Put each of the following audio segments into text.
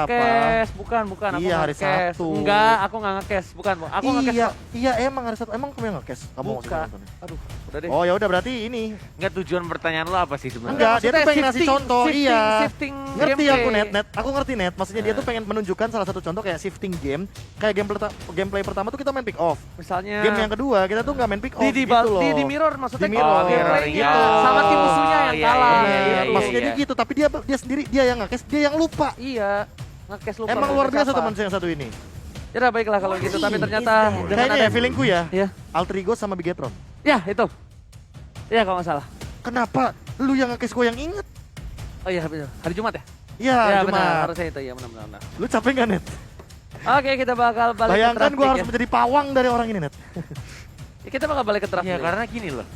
Cash, bukan, aku Iya, nggak hari cash. Sabtu. Enggak, aku nggak nge-cash, bukan. Aku nge-cash Iya, kok. iya emang hari Sabtu. Emang kamu yang nge-cash? Kamu Bukan. maksudnya nonton? Aduh, udah deh. Oh ya udah berarti ini. Enggak, tujuan pertanyaan lo apa sih sebenarnya? Enggak, dia tuh maksudnya pengen ngasih contoh, iya. Shifting Ngerti gameplay. aku net. Aku ngerti net. Maksudnya dia tuh pengen menunjukkan salah satu contoh kayak shifting game. Kayak gameplay pertama tuh kita main pick off. Misalnya Game yang kedua kita tuh nggak main pick off di gitu loh. di mirror maksudnya Di mirror. gameplay Oh, gitu. iya. Sama tim musuhnya yang Iya, kalah. iya, Bener, iya, maksudnya iya. dia gitu, tapi dia sendiri dia yang nge-cash, dia yang lupa. Iya, nge-cash lupa. Emang luar biasa siapa. teman saya yang satu ini. Ya udah baiklah kalau gitu, tapi ternyata dengan Kayaknya ada ya feelingku ya, ya. Altrigo sama Bigetron. Ya, itu. Ya kalau nggak salah. Kenapa lu yang nge-cash gue yang inget? Oh iya benar. Hari Jumat ya? Ya, Ya cuma benar, harusnya itu ya benar. lu capek gak net? Oke, kita bakal balik Bayangkan ke gue draft harus pick menjadi pawang dari orang ini net. ya. Kita bakal balik ke draft Ya pick. karena gini loh.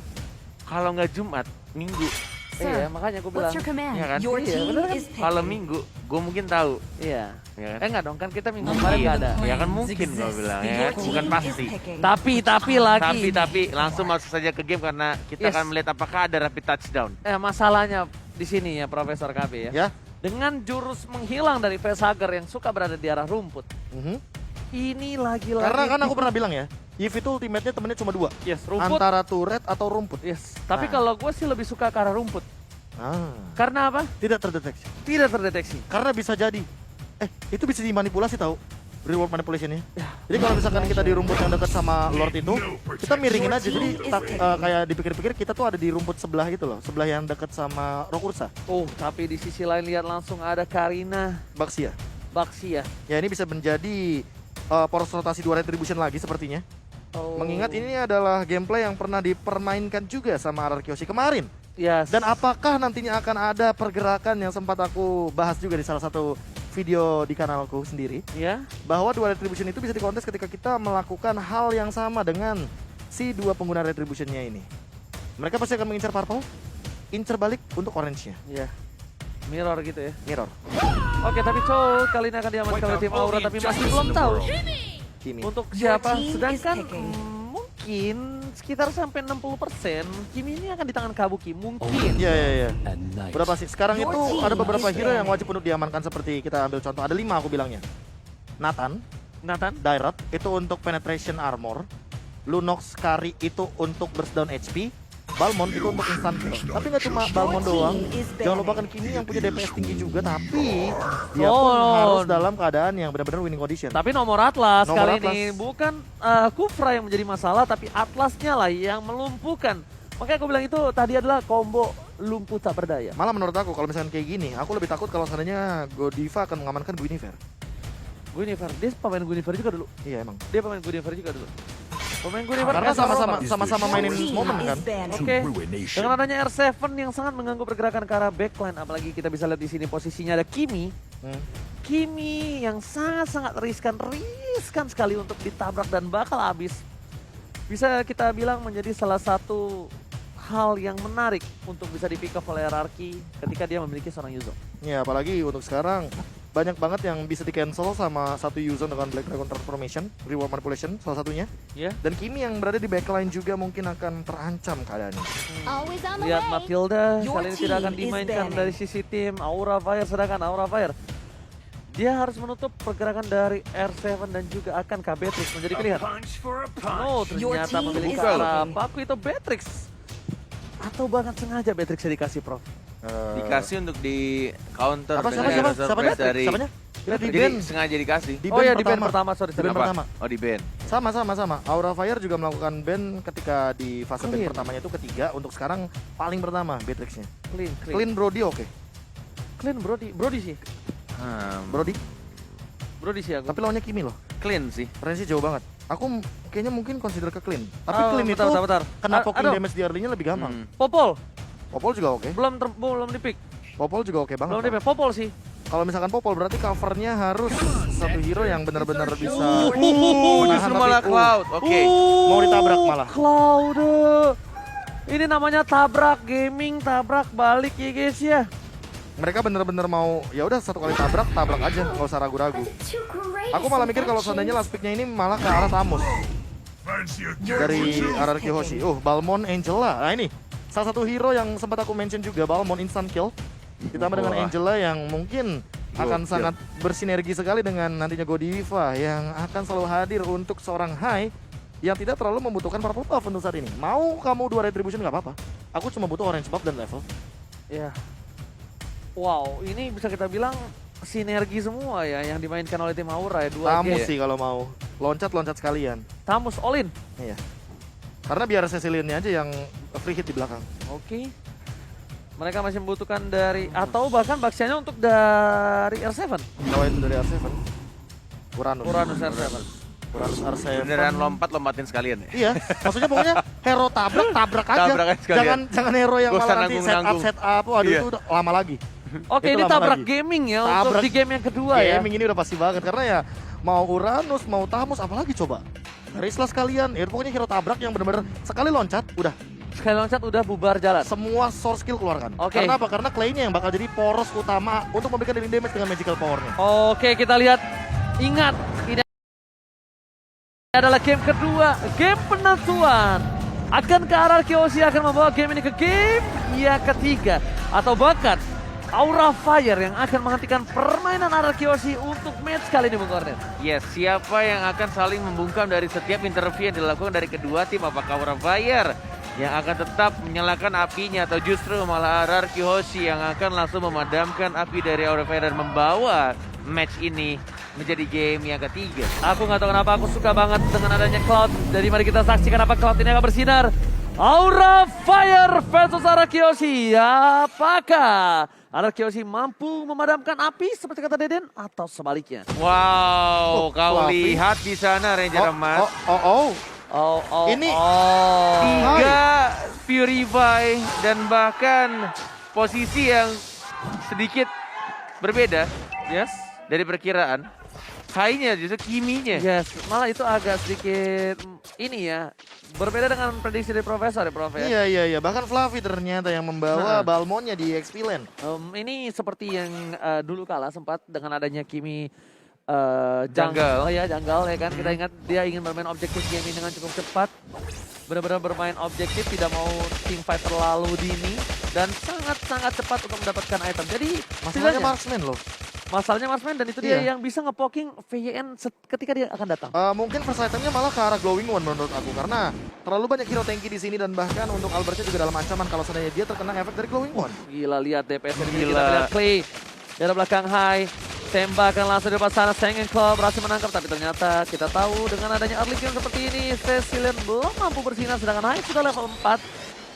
Kalau nggak Jumat, Minggu. Iya, makanya aku bilang. What's your command? Iya kan? Your Iya, team bener kan? is Kalau picking. Minggu, gue mungkin tahu. Iya. Ya kan? Enggak dong, kan kita minggu kemarin nggak ada. Ya kan mungkin gue bilang ya Your kan? team Bukan is pasti. picking. Tapi lagi. Tapi langsung masuk saja ke game karena kita Yes. akan melihat apakah ada rapid touchdown. Masalahnya di sini ya Profesor KB ya. Ya. Dengan jurus menghilang dari facehugger yang suka berada di arah rumput. Mhm. Ini lagi-lagi. Karena kan aku pernah bilang ya, Yves itu ultimate-nya temennya cuma 2. yes, rumput. Antara turret atau rumput. Yes, tapi Nah. kalau gue sih lebih suka ke arah rumput. Ah, Karena apa? tidak terdeteksi. Tidak terdeteksi. Karena bisa jadi, itu bisa dimanipulasi tahu, reward manipulationnya. Ya. Jadi kalau misalkan kita di rumput yang dekat sama Lord itu, kita miringin aja. Jadi kayak dipikir-pikir kita tuh ada di rumput sebelah gitu loh, sebelah yang dekat sama Rock Ursa, Oh, tapi di sisi lain lihat langsung ada Karina Baxia. Baxi ya. Ya ini bisa menjadi poros rotasi 2 retribution lagi sepertinya. Oh. Mengingat ini adalah gameplay yang pernah dipermainkan juga sama RR Kyoshi kemarin. Yes. Dan apakah nantinya akan ada pergerakan yang sempat aku bahas juga di salah satu video di kanalku sendiri, ya? bahwa 2 retribution itu bisa dikontes ketika kita melakukan hal yang sama dengan si 2 pengguna retributionnya ini. Mereka pasti akan mengincar purple, incer balik untuk orange-nya, Iya. Mirror gitu ya. mirror. Oke, tapi Chow kali ini akan diamankan oleh tim Aura tapi masih belum tahu Kimi. untuk Your siapa. team is Sedangkan picking. mungkin sekitar sampai 60% Kimi ini akan di tangan Kabuki mungkin. Iya. Berapa sih? Sekarang Your itu team ada beberapa is hero yang ready. wajib untuk diamankan seperti kita ambil contoh. Ada 5 aku bilangnya. Nathan, Nathan, Dairat itu untuk penetration armor, Lunox Kari itu untuk burst down HP, Balmond itu untuk instant kill. Tapi nggak cuma Balmond doang, jangan lupakan Kimi yang punya DPS tinggi juga, tapi dia pun Oh. harus dalam keadaan yang benar-benar winning condition. tapi nomor Atlas Nomor kali Atlas. ini bukan Kufra yang menjadi masalah tapi Atlasnya lah yang melumpuhkan. Makanya aku bilang itu tadi adalah combo lumpuh tak berdaya. Malah menurut aku kalau misalkan kayak gini, aku lebih takut kalau seandainya Godiva akan mengamankan Guinevere. Guinevere, dia pemain Guinevere juga dulu. Iya emang. Dia pemain Guinevere juga dulu. Pemain Guinevere Karena kan sama-sama mainin Your team momen is kan. banished. Oke, dengan adanya R7 yang sangat mengganggu pergerakan ke arah backline, apalagi kita bisa lihat di sini posisinya ada Kimi. Hmm. Kimi yang sangat-sangat riskan sekali untuk ditabrak dan bakal habis. Bisa kita bilang menjadi salah satu hal yang menarik untuk bisa di pick up oleh RRQ ketika dia memiliki seorang Yuzo. Ya apalagi untuk sekarang banyak banget yang bisa di cancel sama satu Yuzon dengan Black Dragon Transformation, Reward Manipulation salah satunya. Ya. Dan Kimi yang berada di backline juga mungkin akan terancam keadaannya. Always on the Lihat way. Matilda Your kali ini tidak akan team is dimainkan banning. dari sisi tim Aura Fire, sedangkan Aura Fire dia harus menutup pergerakan dari R7 dan juga akan Beatrix menjadi pilihan. Oh, Your ternyata team memiliki is arah picking. Paku itu Beatrix. Atau bahkan sengaja Beatrix dikasih, Prof. Dikasih untuk di counter apa dengan siapa hero surprise dari Siapanya? Ya, di jadi band. sengaja dikasih. Di Oh band ya, di band pertama, sorry. Di band Kenapa? pertama. Oh di band. Sama. Aura Fire juga melakukan band ketika di fase band Clean. pertamanya itu ketiga. Untuk sekarang paling pertama Beatrixnya. Clean. Clean Brody oke. Clean Brody sih. Brody. Brody sih aku. Tapi lawannya Kimi loh. Clean sih. Range jauh banget. Aku kayaknya mungkin consider ke Clean. Tapi Oh, Clean itu bentar. kena poking Aduh, damage di early-nya lebih gampang. Popol Popol juga oke. belum di-pick. Popol juga oke banget. Belum di-pick. Popol sih. Kalau misalkan Popol berarti covernya harus satu hero yang benar-benar bisa Justru tapi- malah Cloud. Oke. Mau ditabrak malah. Cloud. Ini namanya tabrak gaming, tabrak balik ya guys ya. Mereka benar-benar mau ya udah satu kali tabrak aja, nggak usah ragu-ragu. Too great Aku malah mikir kalau seandainya last pick-nya ini malah ke arah Tamus dari RRQ Hoshi. Balmond Angela. Nah ini salah satu hero yang sempat aku mention juga, Balmond instant kill. Ditambah dengan Wah. Angela yang mungkin akan sangat bersinergi sekali dengan nantinya Godiva yang akan selalu hadir untuk seorang Hai yang tidak terlalu membutuhkan purple buff untuk saat ini. Mau kamu 2 retribution nggak apa-apa. Aku cuma butuh orange buff dan level. Ya. Wow, ini bisa kita bilang sinergi semua ya yang dimainkan oleh tim Aura ya. 2 Tamus game. sih kalau mau. Loncat-loncat sekalian. Tamus all in. Iya. Karena biar Cecilian-nya aja yang free hit di belakang. Oke. Mereka masih membutuhkan dari atau bahkan baksiannya untuk dari R7. Selain dari R7. Uranus. Uranus R7. Uranus R7. Beneran lompat-lompatin sekalian ya? Iya, maksudnya pokoknya hero tabrak aja. Tabrak aja sekalian. Jangan hero yang Gak usah malah nanti nanggung-nanggung. set up. Waduh Iya. itu udah lama lagi. Oke, Itu ini lama tabrak lagi. gaming ya untuk Tabrak di game yang kedua ya. Gaming ini udah pasti banget karena ya mau Uranus, mau Tamus, apalagi coba. Garislah sekalian, ya pokoknya hero tabrak yang benar-benar sekali loncat, udah Sekali loncat udah bubar jalan. semua source skill keluarkan. Oke. Karena apa? Karena Clay-nya yang bakal jadi poros utama untuk memberikan healing damage dengan magical power-nya. Oke, kita lihat. Ingat, ini adalah game kedua, game penentuan. Akankah RRQC akan membawa game ini ke game yang ketiga? Atau bahkan Aura Fire yang akan menghentikan permainan RRQC untuk match kali ini, Bung Kornet? Yes, siapa yang akan saling membungkam dari setiap interview yang dilakukan dari kedua tim? Apakah Aura Fire yang akan tetap menyalakan apinya atau justru malah RRQ Hoshi yang akan langsung memadamkan api dari Aura Fire dan membawa match ini menjadi game yang ketiga? Aku nggak tahu kenapa aku suka banget dengan adanya Cloud. Jadi mari kita saksikan apa Cloud ini akan bersinar. Aura Fire versus RRQC. Apakah RRQC mampu memadamkan api seperti kata Deden atau sebaliknya? Wow, kau Fluffy. lihat di sana Ranger Emas. Ini- Tiga Purify dan bahkan posisi yang sedikit berbeda Yes. dari perkiraan. High-nya justru Kiminya. Yes, malah itu agak sedikit ini ya. Berbeda dengan prediksi dari Profesor ya, Prof ya. Iya. Bahkan Fluffy ternyata yang membawa Balmonnya di XP Lane. Ini seperti yang dulu kala sempat dengan adanya Kimi Jungle. Oh ya, Jungle ya kan. Kita ingat dia ingin bermain objektif game ini dengan cukup cepat. Benar-benar bermain objektif, tidak mau team fight terlalu dini. Dan sangat-sangat cepat untuk mendapatkan item. Jadi Masalahnya setidaknya- marksman loh. masalahnya Marksman dan itu dia Iya. yang bisa nge-poking VYN ketika dia akan datang. Mungkin first itemnya malah ke arah Glowing One menurut aku. Karena terlalu banyak hero tanky di sini dan bahkan untuk Albertnya juga dalam ancaman kalau seandainya dia terkena efek dari Glowing One. Gila, lihat DPS ini. Gila. Kita lihat Clay dari belakang High. Tembakan langsung di depan sana, Sengeng Claw berhasil menangkap. Tapi ternyata kita tahu dengan adanya early game seperti ini, Cecilian belum mampu bersinar. Sedangkan High sudah level 4.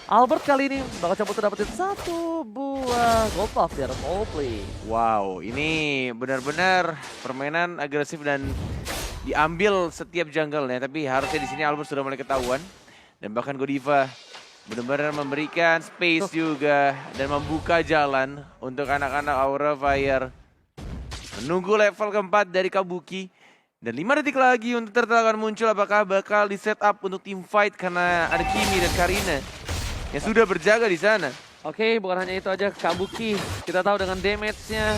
Albert kali ini bakal coba untuk dapetin 1 buah gold buff dari Mobley. Wow, ini benar-benar permainan agresif dan diambil setiap jungle-nya. Tapi harusnya di sini Albert sudah mulai ketahuan. Dan bahkan Godiva benar-benar memberikan space juga dan membuka jalan untuk anak-anak Aura Fire. Menunggu level keempat dari Kabuki. Dan 5 detik lagi untuk turtle akan muncul. Apakah bakal di set up untuk team fight karena ada Kimi dan Karina yang sudah berjaga di sana. Oke, bukan hanya itu aja, Kabuki. Kita tahu dengan damage-nya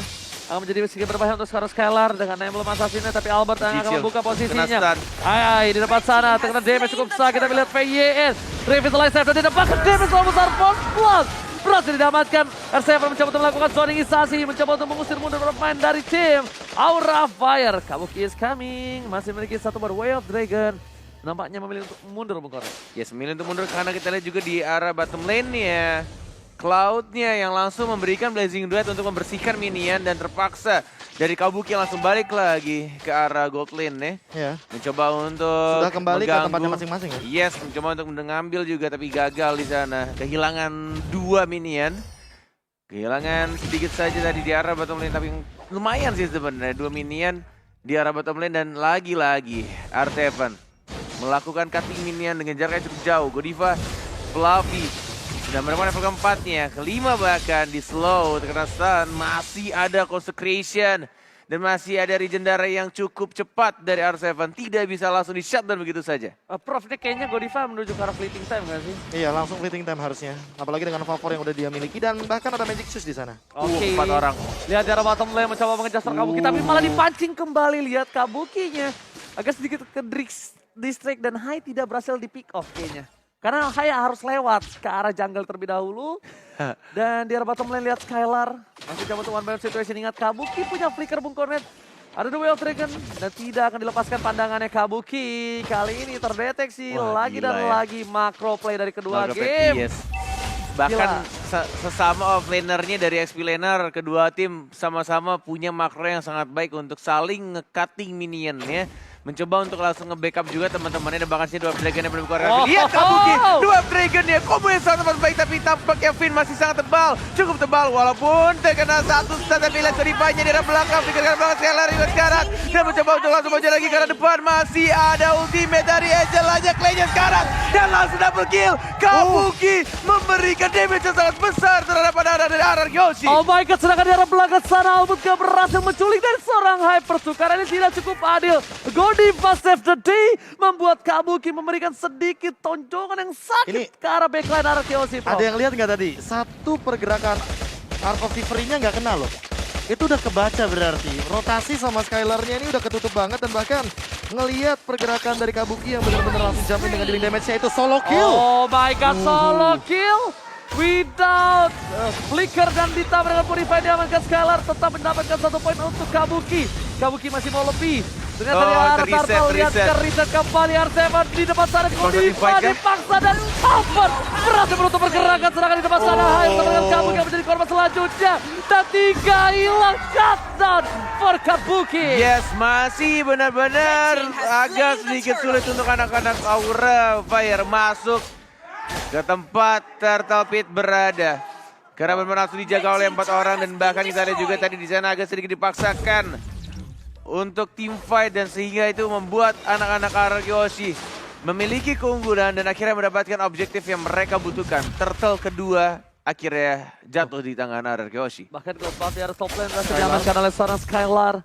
akan menjadi sedikit berbahaya untuk Scar Skylar dengan Emblem Assassin-nya, tapi Albert yang akan Cicil. membuka Kena posisinya. stun. Ai, di depan sana, terkena damage cukup besar. Kita melihat VYN, Revitalize dan di depan damage terlalu besar. Force Plus berhasil didapatkan. R7 mencoba untuk melakukan zoningisasi, mencoba untuk mengusir mundur pemain dari tim Aura Fire. Kabuki is coming, masih memiliki 1 buah Way of Dragon. Nampaknya memilih untuk mundur, Bung Korek. Yes, memilih untuk mundur karena kita lihat juga di arah bottom lane-nya. Cloud-nya yang langsung memberikan Blazing Duet untuk membersihkan minion dan terpaksa dari Kabuki langsung balik lagi ke arah gold lane Ya. mencoba untuk Sudah kembali ke mengganggu. tempatnya masing-masing ya. Yes, mencoba untuk mengambil juga tapi gagal di sana. Kehilangan 2 minion. Kehilangan sedikit saja tadi di arah bottom lane tapi lumayan sih sebenarnya 2 minion di arah bottom lane dan lagi-lagi R7 melakukan cutting minion dengan jarak yang cukup jauh. Godiva, Fluffy sudah menemukan level keempatnya, kelima bahkan di slow, terkena stun, masih ada consecration dan masih ada legendary yang cukup cepat dari R7, tidak bisa langsung di shutdown begitu saja. Prof, ini kayaknya Godiva menuju ke arah fleeting time nggak sih? Iya, langsung fleeting time harusnya. Apalagi dengan favor yang udah dia miliki dan bahkan ada magic shoes di sana. Oke, 4 orang. Lihat dari bottom lane mencoba mengejar Kabuki, tapi malah dipancing kembali. Lihat Kabukinya agak sedikit ke distract dan High tidak berhasil di pick off kayaknya. Karena Hai harus lewat ke arah jungle terlebih dahulu. Dan di arah bottom lane lihat Skylar. Masih coba untuk one by one situation. Ingat Kabuki punya flicker Bung Cornet. Ada The Way of Dragon dan tidak akan dilepaskan pandangannya Kabuki. Kali ini terdeteksi lagi dan lagi macro play dari kedua game. Bahkan sesama offlanernya dari XP laner, kedua tim sama-sama punya makro yang sangat baik untuk saling nge-cutting minion ya. Mencoba untuk langsung nge-backup juga teman-temannya dan bahkan sih Dwarf Dragon yang belum keluar. Lihat Kabuki, Dwarf Dragon ya, combo yang sangat baik tapi tampaknya Finn masih sangat tebal. Cukup tebal walaupun terkena satu stun tapi lihat Sorifanya di arah belakang. Pikirkan banget Skylar juga sekarang. Dan mencoba untuk langsung maju lagi karena depan masih ada ultimate dari Angel aja Clay-nya sekarang. Dan langsung double kill. Kabuki memberikan damage yang sangat besar terhadap ada dari Araki Yoshi. Oh my god, sedangkan di arah belakang sana Albert gak berhasil menculik dari seorang Hyper. Karena ini tidak cukup adil. Godiva save the day membuat Kabuki memberikan sedikit tonjokan yang sakit ke arah backline Araki Yoshi. Ada yang lihat nggak tadi? Satu pergerakan Arc of Reverie-nya nggak kena loh. Itu udah kebaca berarti. Rotasi sama Skylar-nya ini udah ketutup banget dan bahkan ngelihat pergerakan dari Kabuki yang benar-benar langsung jumpin dengan dealing damage-nya itu solo kill. Oh my god, solo kill. Without flicker dan ditambah dengan Purify diamankan Skylar tetap mendapatkan 1 poin untuk Kabuki. Kabuki masih mau lebih. Ternyata di arah Turtle lihat ke reset kembali R7 di depan sana. Purify dipaksa dan Albert berhasil menutup pergerakan serangan di depan sana. Hai dengan Kabuki yang menjadi korban selanjutnya. Dan 3 hilang shutdown for Kabuki. Yes, masih benar-benar agak sedikit sulit untuk anak-anak Aura Fire masuk ke tempat Turtle Pit berada. Karena benar-benar langsung dijaga oleh 4 orang dan bahkan kita lihat juga tadi di sana agak sedikit dipaksakan untuk team fight dan sehingga itu membuat anak-anak Araki Yoshi memiliki keunggulan dan akhirnya mendapatkan objektif yang mereka butuhkan. Turtle kedua akhirnya jatuh di tangan Araki Yoshi. Bahkan Ghostbusters di arah top lane berhasil diamankan oleh seorang Skylar.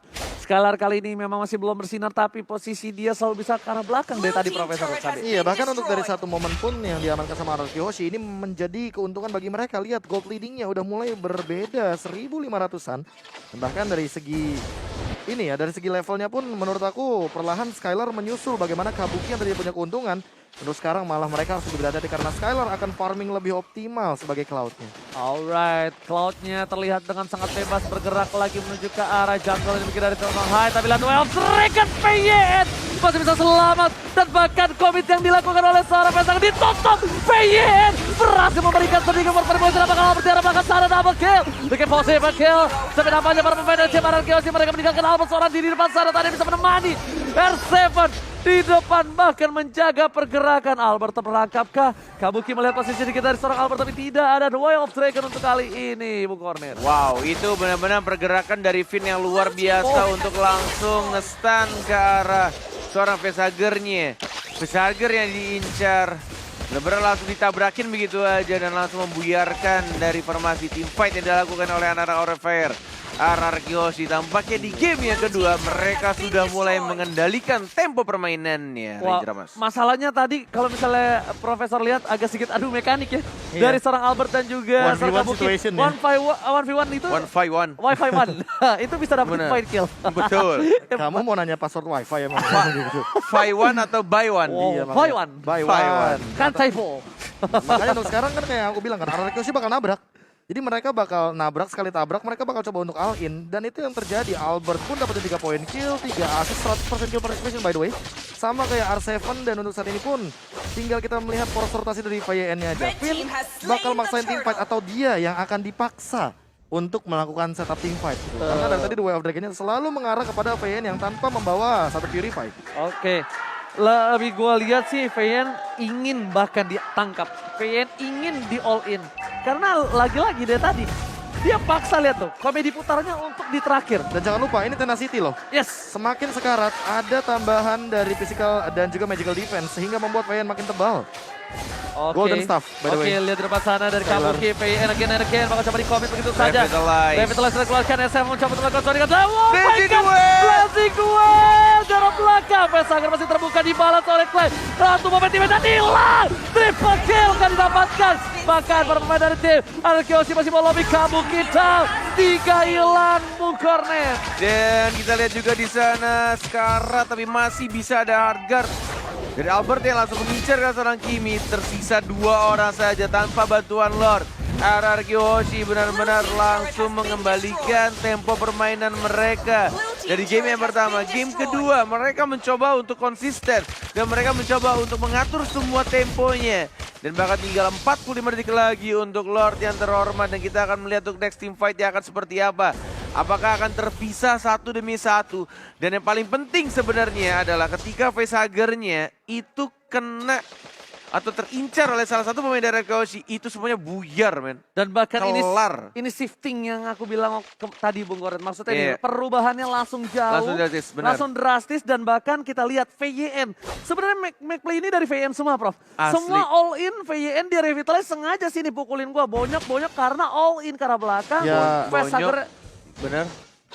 Skylar kali ini memang masih belum bersinar tapi posisi dia selalu bisa ke arah belakang dari tadi Profesor Sabi. Iya, bahkan untuk dari satu momen pun yang diamankan sama Araki Yoshi ini menjadi keuntungan bagi mereka. Lihat gold leadingnya udah mulai berbeda 1.500-an. Dan bahkan dari segi ini ya, dari segi levelnya pun menurut aku perlahan Skylar menyusul bagaimana Kabuki yang tadi punya keuntungan. Terus sekarang malah mereka harus lebih hati-hati karena Skylar akan farming lebih optimal sebagai Cloud-nya. Alright, Cloud-nya terlihat dengan sangat bebas bergerak lagi menuju ke arah jungle yang dari Tolong Hai. Tapi lihat Well Dragon PYN masih bisa selamat dan bahkan komit yang dilakukan oleh seorang pesang ditutup. PYN berhasil memberikan sedikit perpuluhan dan bakal berdarah belakang sana double kill. Bikin possible kill. Tapi nampaknya para pemain dari tim Araki Yoshi mereka meninggalkan Albert seorang diri di depan sana tadi bisa menemani R7 di depan bahkan menjaga pergerakan. Albert terperangkapkah? Kabuki melihat posisi dikit dari seorang Albert tapi tidak ada The Way of Dragon untuk kali ini, Bung Cornet. Wow, itu benar-benar pergerakan dari Finn yang luar biasa untuk langsung nge-stun ke arah seorang Facehagernya. Facehager yang diincar. Benar-benar langsung ditabrakin begitu aja dan langsung membuyarkan dari formasi team fight yang dilakukan oleh anak-anak Aura Fire. Araki Yoshi tampaknya di game yang kedua mereka sudah mulai mengendalikan tempo permainannya. Wah, masalahnya tadi kalau misalnya Profesor lihat agak sedikit adu mekanik ya. Iya. Dari seorang Albert dan juga seorang Kabuki. 1v1 itu 1v1. Wi-Fi 1. Itu bisa dapat fight kill. Betul. Kamu mau nanya password wifi emang? Buy one atau buy one? Oh, Iya, buy one. Buy one. Kan typo. Makanya untuk sekarang kan kayak aku bilang kan Araki Yoshi bakal nabrak. Jadi mereka bakal nabrak, sekali tabrak mereka bakal coba untuk all in. Dan itu yang terjadi, Albert pun dapat 3 poin kill, 3 assist, 100% kill per execution by the way. Sama kayak R7 dan untuk saat ini pun tinggal kita melihat poros rotasi dari VYN-nya aja. Finn bakal maksain team fight atau dia yang akan dipaksa untuk melakukan setup team fight. Karena dari tadi The Way of Dragon-nya selalu mengarah kepada VYN yang tanpa membawa satu Purify. Oke. Lebih gue lihat sih VN ingin bahkan ditangkap. VN ingin di all in. Karena lagi-lagi dari tadi dia paksa lihat tuh komedi putarnya untuk di terakhir. Dan jangan lupa ini Tenacity loh. Yes. Semakin sekarat ada tambahan dari physical dan juga magical defense sehingga membuat VN makin tebal. Golden Staff by the way. Oke, lihat di depan sana dari Kabuki, VN again bakal coba di-commit begitu saja. Revitalize sudah keluarkan, SM mencoba untuk melakukan sounding. Blazing Duel! Jarak belakang, Facehager masih terbuka dibalas oleh Clay. Satu momen tim dan hilang! Triple kill kan didapatkan. Bahkan para pemain dari tim Araki Yoshi masih mau lobby Kabuki down. 3 hilang Bung Cornet. Dan kita lihat juga di sana Skara tapi masih bisa ada hard guard Dari Albert yang langsung mengincar ke seorang Kimi. Tersisa 2 orang saja tanpa bantuan Lord. RRQ Hoshi benar-benar langsung mengembalikan tempo permainan mereka. Dari game yang pertama, game kedua mereka mencoba untuk konsisten. Dan mereka mencoba untuk mengatur semua temponya. Dan bahkan tinggal 45 detik lagi untuk Lord yang terhormat. Dan kita akan melihat untuk next team fight yang akan seperti apa. Apakah akan terpisah satu demi satu. Dan yang paling penting sebenarnya adalah ketika facehugger-nya itu kena atau terincar oleh salah satu pemain dari Hoshi, itu semuanya buyar, men. Dan bahkan Kelar. ini shifting yang aku bilang tadi Bung Goret. Maksudnya Iya. ini, perubahannya langsung jauh, Langsung drastis, benar. dan bahkan kita lihat VYN. Sebenarnya make play ini dari VYN semua, Prof. Asli. Semua all in VYN dia revitalize sengaja sini pukulin gua bonyok-bonyok karena all in ke arah belakang. Ya, Facehugger Bener?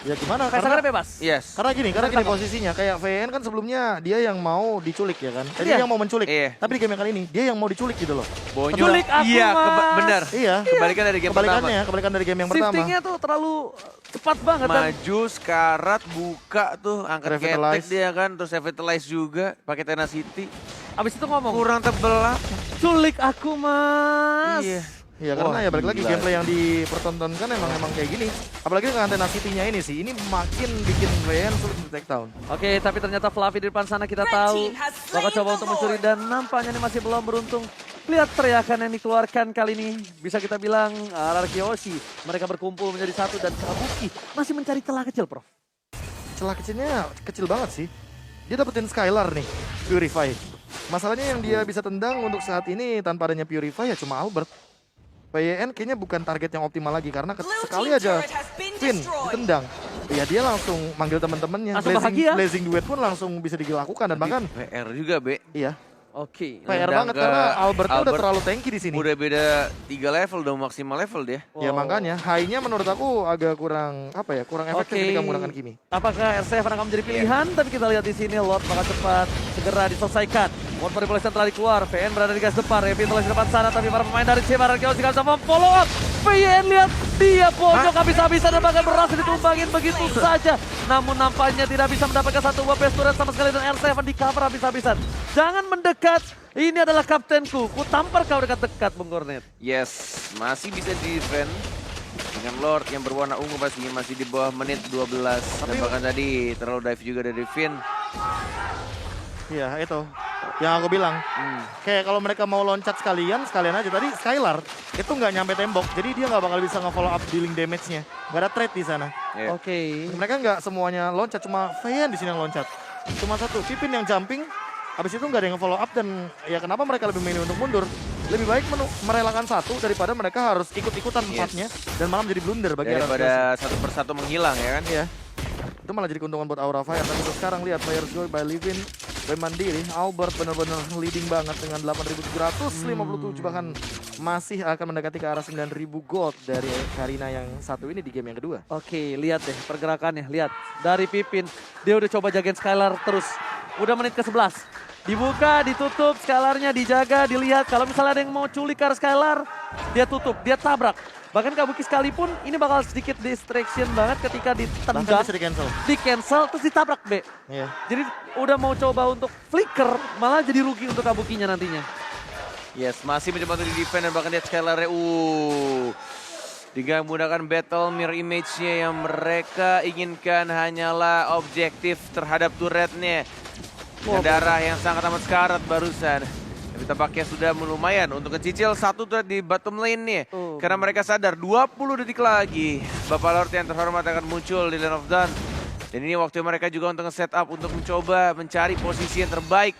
Ya gimana? Facehugger Karena bebas. Yes. gini posisinya kayak VN kan sebelumnya dia yang mau diculik ya kan. Dia Iya. yang mau menculik. Iya. Tapi di game yang kali ini dia yang mau diculik gitu loh. Bonyok. Culik aku, Iya, Mas. bener. Iya. Kebalikan dari game pertama. Kebalikan dari game yang pertama. Shiftingnya tuh terlalu cepat banget. Dan Maju, sekarat, buka tuh, angkat Revitalize. ketek dia kan, terus revitalize juga, pakai tenacity. abis itu ngomong, Kurang terbelah. culik aku Mas. Iya. Iya karena Wah, ya balik lagi gila. gameplay yang dipertontonkan emang kayak gini. Apalagi dengan tenacity-nya ini sih, ini makin bikin VN sulit untuk take down. Oke, tapi ternyata Fluffy di depan sana kita tahu bakal coba untuk mencuri dan nampaknya ini masih belum beruntung. Lihat teriakan yang dikeluarkan kali ini, bisa kita bilang RRQ Hoshi. Mereka berkumpul menjadi satu dan Kabuki masih mencari celah kecil, Prof. Celah kecilnya kecil banget sih. Dia dapetin Skylar nih, Purify. Masalahnya yang dia bisa tendang untuk saat ini tanpa adanya Purify ya cuma Albert. PYN kayaknya bukan target yang optimal lagi karena sekali aja Finn ditendang. Ya dia langsung manggil teman-temannya. Langsung bahagia. Blazing Duet pun langsung bisa dilakukan dan bahkan PR juga, Be. iya. Oke. PR Nendang banget ke karena Albert udah Albert. terlalu tanky di sini. Udah beda 3 level dong, maksimal level dia. Ya makanya high-nya menurut aku agak kurang kurang efektif Oke. ketika menggunakan Kimi. Apakah RCF akan menjadi pilihan? Tapi kita lihat di sini Lord bakal cepat segera diselesaikan. World Manipulation telah keluar. VN berada di garis depan. Revitalize di depan sana. Tapi para pemain dari CMR Chaos tidak bisa memfollow up. VN lihat dia pojok habis-habisan dan bahkan berhasil ditumbangin begitu saja. Namun nampaknya tidak bisa mendapatkan satu buah base turret sama sekali dan R7 di cover habis-habisan. Jangan mendekat. Ini adalah kaptenku. Ku tampar kau dekat-dekat, Bung Cornet. Yes, masih bisa di defend dengan Lord yang berwarna ungu pastinya masih di bawah menit 12. Dan bahkan tadi terlalu dive juga dari Finn. Iya itu yang aku bilang. Kayak kalau mereka mau loncat sekalian aja. Tadi Skylar itu nggak nyampe tembok. Jadi dia nggak bakal bisa nge-follow up dealing damage-nya. Nggak ada trade di sana. Yeah. Oke. Mereka nggak semuanya loncat, cuma Fayan di sini yang loncat. Cuma satu, Pipin yang jumping. Habis itu nggak ada yang follow up dan ya kenapa mereka lebih memilih untuk mundur? Lebih baik merelakan satu daripada mereka harus ikut-ikutan tempatnya dan malah menjadi blunder bagi Daripada satu persatu menghilang ya kan. Iya. Itu malah jadi keuntungan buat Aura Fire. Tapi untuk sekarang lihat Fire Joy by Livin, by Mandiri, Albert benar-benar leading banget dengan 8.757 bahkan masih akan mendekati ke arah 9.000 gold dari Karina yang satu ini di game yang kedua. Oke, lihat deh pergerakannya. Lihat dari Pipin, dia udah coba jagain Skylar terus. Udah menit ke-11. Dibuka, ditutup, Skylarnya dijaga, dilihat. Kalau misalnya ada yang mau culik ke arah Skylar, dia tutup, dia tabrak. Bahkan Kabuki sekalipun ini bakal sedikit distraction banget ketika ditendang, Bahkan bisa di-cancel. di-cancel, terus ditabrak, B. Iya. Jadi udah mau coba untuk flicker, malah jadi rugi untuk Kabukinya nantinya. Yes, masih mencoba untuk di-defend dan bahkan lihat Skylar-nya. Dengan menggunakan battle mirror image-nya yang mereka inginkan hanyalah objektif terhadap turretnya. Dengan darah yang sangat amat sekarat barusan. Tapi tampaknya sudah lumayan untuk kecicil satu turret di bottom lane nih. Karena mereka sadar 20 detik lagi Bapak Lord yang terhormat akan muncul di Land of Dawn. Dan ini waktu mereka juga untuk nge-set up untuk mencoba mencari posisi yang terbaik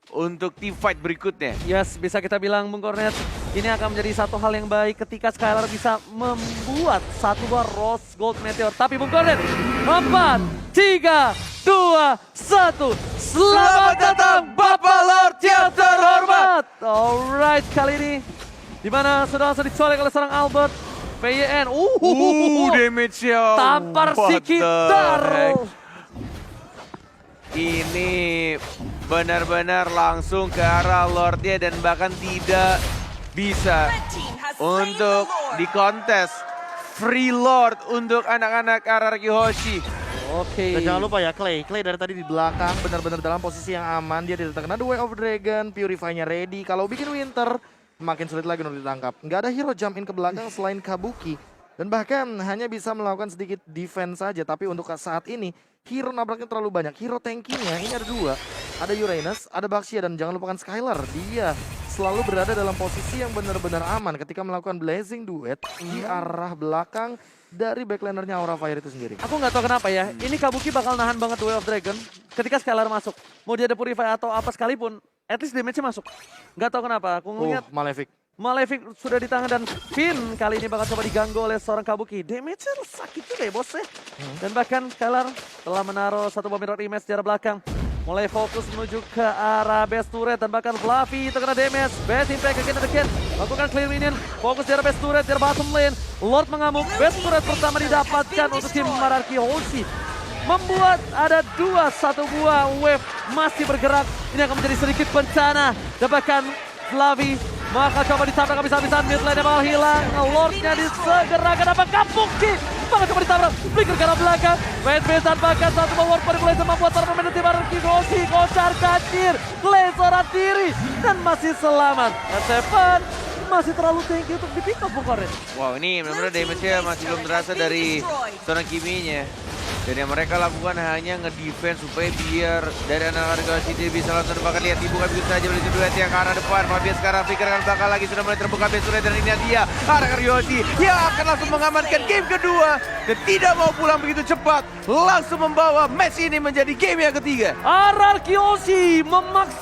untuk team fight berikutnya. Yes, bisa kita bilang Bung Cornet, ini akan menjadi satu hal yang baik ketika Skylar bisa membuat satu buah Rose Gold Meteor. Tapi Bung Cornet, 4, 3, 2, 1. Selamat datang Bapak Lord yang terhormat. Alright, kali ini dimana sudah langsung dicolek oleh seorang Albert. PYN, Damage-nya. tampar What the sekitar. heck? Ini benar-benar langsung ke arah Lordnya dan bahkan tidak bisa untuk dikontes. Free Lord untuk anak-anak RRQ Hoshi. Oke. Dan jangan lupa ya, Clay dari tadi di belakang benar-benar dalam posisi yang aman. Dia tidak terkena The Way of Dragon, Purify-nya ready. Kalau bikin Winter, makin sulit lagi untuk ditangkap. Nggak ada hero jump in ke belakang selain Kabuki. Dan bahkan hanya bisa melakukan sedikit defense saja. Tapi untuk saat ini, hero nabraknya terlalu banyak. Hero tankinya ini ada 2. Ada Uranus, ada Baxia, dan jangan lupakan Skylar. Dia selalu berada dalam posisi yang benar-benar aman ketika melakukan Blazing Duet di arah belakang dari backlanernya Aura Fire itu sendiri. Aku nggak tahu kenapa ya, ini Kabuki bakal nahan banget The Way of Dragon ketika Skylar masuk. Mau dia ada Purify atau apa sekalipun, at least damage-nya masuk. Nggak tahu kenapa, aku ngeliat Malefic. sudah di tangan dan Finn kali ini bakal coba diganggu oleh seorang Kabuki. Damage-nya sakit juga ya bos ya. Dan bahkan Skylar telah menaruh satu bom mirror image di arah belakang. Mulai fokus menuju ke arah base turret dan bahkan Fluffy terkena damage. Base impact again and again. Lakukan clear minion. Fokus di arah base turret di arah bottom lane. Lord mengamuk. Base turret pertama didapatkan untuk tim Mararki Hoshi. Membuat ada 1 buah wave masih bergerak. Ini akan menjadi sedikit bencana. Dan bahkan Fluffy maka coba ditabrak habis-habisan, mid lane bakal hilang. Lordnya disegerakan, apa Kabuki maka coba ditabrak, flicker ke arah belakang. Main besan bahkan satu power pada mulai membuat para pemain tim Mararki Hoshi kocar kacir. Clay seorang diri dan masih selamat. R7 masih terlalu tinggi untuk di pick up Bungkorin. Wow, ini benar-benar damage-nya masih belum terasa dari seorang Kimi-nya. Dan yang mereka lakukan hanya nge-defense supaya biar dari anak Argo City bisa langsung bakal lihat dibuka begitu saja oleh duet yang ke arah depan. Fabian sekarang pikirkan bakal lagi sudah mulai terbuka base turret dan ini dia anak Argo City yang akan langsung mengamankan game kedua dan tidak mau pulang begitu cepat. Langsung membawa match ini menjadi game yang ketiga. RRQ Hoshi memaksa